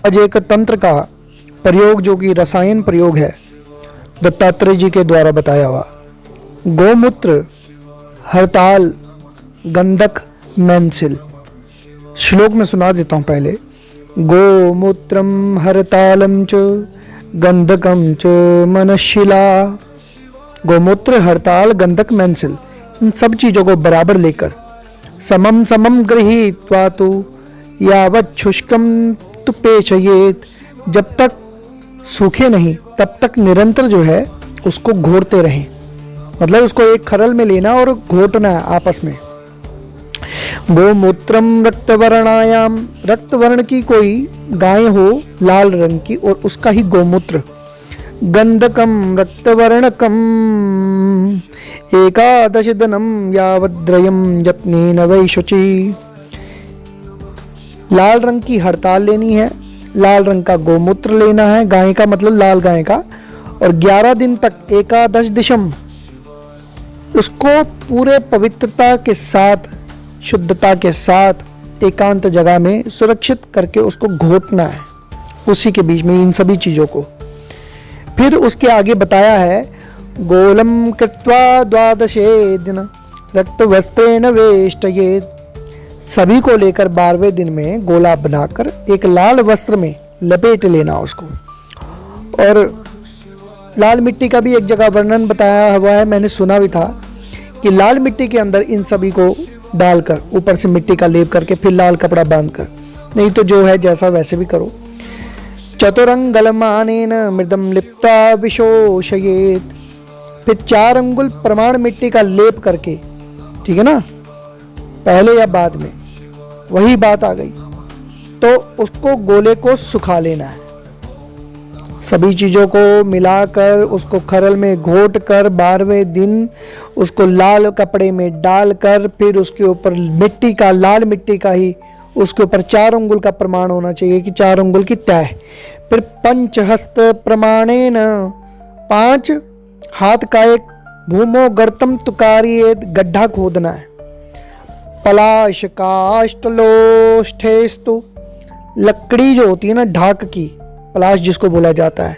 आज एक तंत्र का प्रयोग जो कि रसायन प्रयोग है दत्तात्रेय जी के द्वारा बताया हुआ। गोमूत्र हरताल गंधक मैंसिल। श्लोक में सुना देता हूँ पहले। गोमूत्रम हरतालम च गंधकम च मनशिला। गोमूत्र हरताल गंधक मैंसिल इन सब चीज़ों को बराबर लेकर समम समम गृहीत्वा तु यावत् शुष्कम तु पेशयेत, जब तक सूखे नहीं तब तक निरंतर जो है उसको घोरते रहें। मतलब उसको एक खरल में लेना और घोटना है आपस में। गोमूत्रम रक्तवर्णायाम, रक्तवर्ण की कोई गाय हो लाल रंग की और उसका ही गोमूत्र। गंधकम रक्तवर्णकम एकादश दिनम यावद्रयम यत्नेन वै शुचि। लाल रंग की हड़ताल लेनी है, लाल रंग का गोमूत्र लेना है, गाय का मतलब लाल गाय का, और 11 दिन तक एकादश दिशम उसको पूरे पवित्रता के साथ शुद्धता के साथ एकांत जगह में सुरक्षित करके उसको घोटना है उसी के बीच में इन सभी चीज़ों को। फिर उसके आगे बताया है गोलम कृत्वा द्वादशे दिन रक्तवस्त्रेण वेष्टयेत्। सभी को लेकर 12वें दिन में गोला बनाकर एक लाल वस्त्र में लपेट लेना उसको। और लाल मिट्टी का भी एक जगह वर्णन बताया हुआ है, मैंने सुना भी था कि लाल मिट्टी के अंदर इन सभी को डालकर ऊपर से मिट्टी का लेप करके फिर लाल कपड़ा बांधकर, नहीं तो जो है जैसा वैसे भी करो। चतुरंगलमानेन मृदम लिप्ता विशोषयेत्। फिर 4 अंगुल प्रमाण मिट्टी का लेप करके, ठीक है ना, पहले या बाद में वही बात आ गई, तो उसको गोले को सुखा लेना है। सभी चीज़ों को मिलाकर उसको खरल में घोट कर 12वें दिन उसको लाल कपड़े में डालकर फिर उसके ऊपर मिट्टी का, लाल मिट्टी का ही उसके ऊपर 4 अंगुल का प्रमाण होना चाहिए कि 4 अंगुल की तय। फिर पंचहस्त प्रमाणेन 5 हाथ का एक भूमो गर्तम तुकारियेत, गड्ढा खोदना है। पलाश काष्ठलोष्ठेस्तु, लकड़ी जो होती है ना ढाक की, पलाश जिसको बोला जाता है,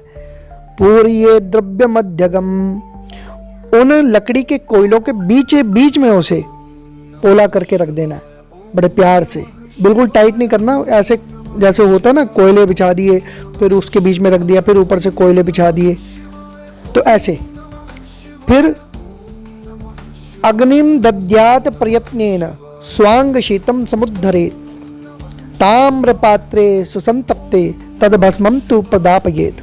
पूर्ये द्रव्य मध्यगम, उन लकड़ी के कोयलों के बीच में उसे पोला करके रख देना है बड़े प्यार से। बिल्कुल टाइट नहीं करना, ऐसे जैसे होता है ना, कोयले बिछा दिए फिर उसके बीच में रख दिया फिर ऊपर से कोयले बिछा दिए, तो ऐसे। फिर अग्निम दद्यात प्रयत्नेन स्वांग शीतम समुद्धरेत, ताम्र पात्रे सुसंतप्ते तद भस्मम तु प्रदापयेत।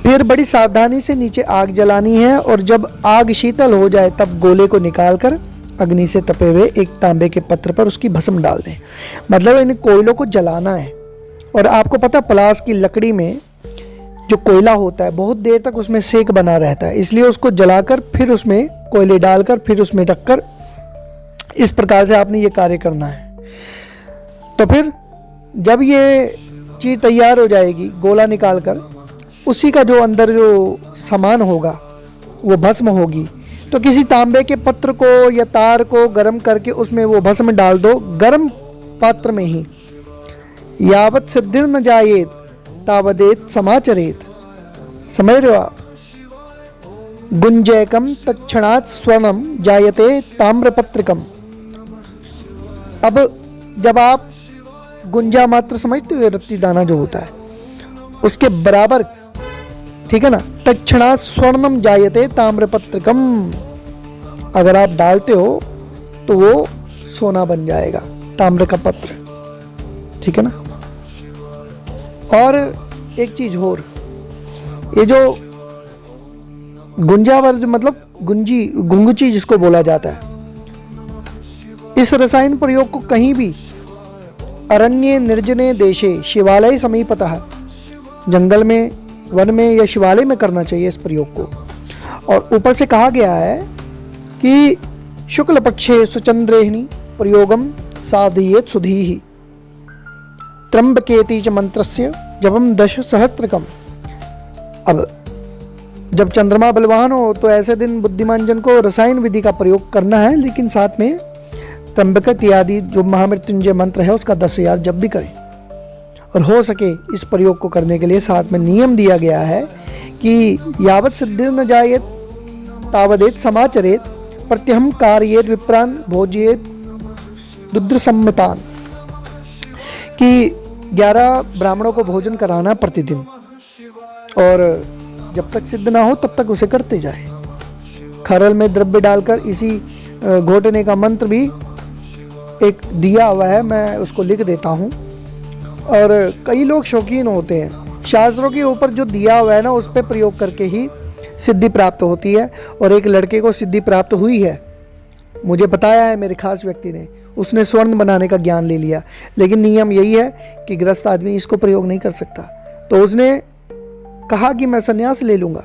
फिर बड़ी सावधानी से नीचे आग जलानी है और जब आग शीतल हो जाए तब गोले को निकालकर अग्नि से तपे हुए एक तांबे के पत्र पर उसकी भस्म डाल दें। मतलब इन कोयलों को जलाना है। और आपको पता पलाश की लकड़ी में जो कोयला होता है बहुत देर तक उसमें सेक बना रहता है, इसलिए उसको जलाकर फिर उसमें कोयले डालकर फिर उसमें रखकर इस प्रकार से आपने ये कार्य करना है। तो फिर जब ये चीज़ तैयार हो जाएगी, गोला निकालकर उसी का जो अंदर जो सामान होगा वो भस्म होगी, तो किसी तांबे के पत्र को या तार को गर्म करके उसमें वो भस्म डाल दो, गर्म पात्र में ही। यावत सिद्धिर न जायेत तावदेत समाचरेत। समझ रहे हो आप? गुंजयकम तत्क्षणात् स्वर्णम जायते ताम्रपत्रिकम। अब जब आप गुंजा मात्र समझते हो, रत्ती दाना जो होता है उसके बराबर, ठीक है ना, तत्क्षणात् स्वर्णम जायते ताम्रपत्रिकम, अगर आप डालते हो तो वो सोना बन जाएगा, ताम्र का पत्र, ठीक है ना। और एक चीज और, ये जो गुंजावर मतलब गुंगची जिसको बोला जाता है, इस रसायन प्रयोग को कहीं भी अरण्य निर्जने देशे शिवालय समीपतः, जंगल में, वन में या शिवालय में करना चाहिए इस प्रयोग को। और ऊपर से कहा गया है कि शुक्ल पक्षे सुचंद्रेहिणी प्रयोगम साधयेत सुधीहि त्र्यंबकेति च मंत्रस्य जपम 10 सहस्त्रकम। अब जब चंद्रमा बलवान हो तो ऐसे दिन बुद्धिमान जन को रसायन विधि का प्रयोग करना है, लेकिन साथ में त्र्यंबक इत्यादि जो महामृत्युंजय मंत्र है उसका 10,000 जप भी करें। और हो सके इस प्रयोग को करने के लिए साथ में नियम दिया गया है कि यावत सिद्धिर न जायेत तावदेत समाचरेत प्रत्यहम कार्येत विप्रान भोजयेत दुद्र सम्मितान, कि 11 ब्राह्मणों को भोजन कराना प्रतिदिन, और जब तक सिद्ध ना हो तब तक उसे करते जाए। खरल में द्रव्य डालकर इसी घोटने का मंत्र भी एक दिया हुआ है, मैं उसको लिख देता हूँ। और कई लोग शौकीन होते हैं, शास्त्रों के ऊपर जो दिया हुआ है ना उस पर प्रयोग करके ही सिद्धि प्राप्त होती है। और एक लड़के को सिद्धि प्राप्त हुई है, मुझे बताया है मेरे खास व्यक्ति ने, उसने स्वर्ण बनाने का ज्ञान ले लिया, लेकिन नियम यही है कि गृहस्थ आदमी इसको प्रयोग नहीं कर सकता। तो उसने कहा कि मैं संन्यास ले लूँगा।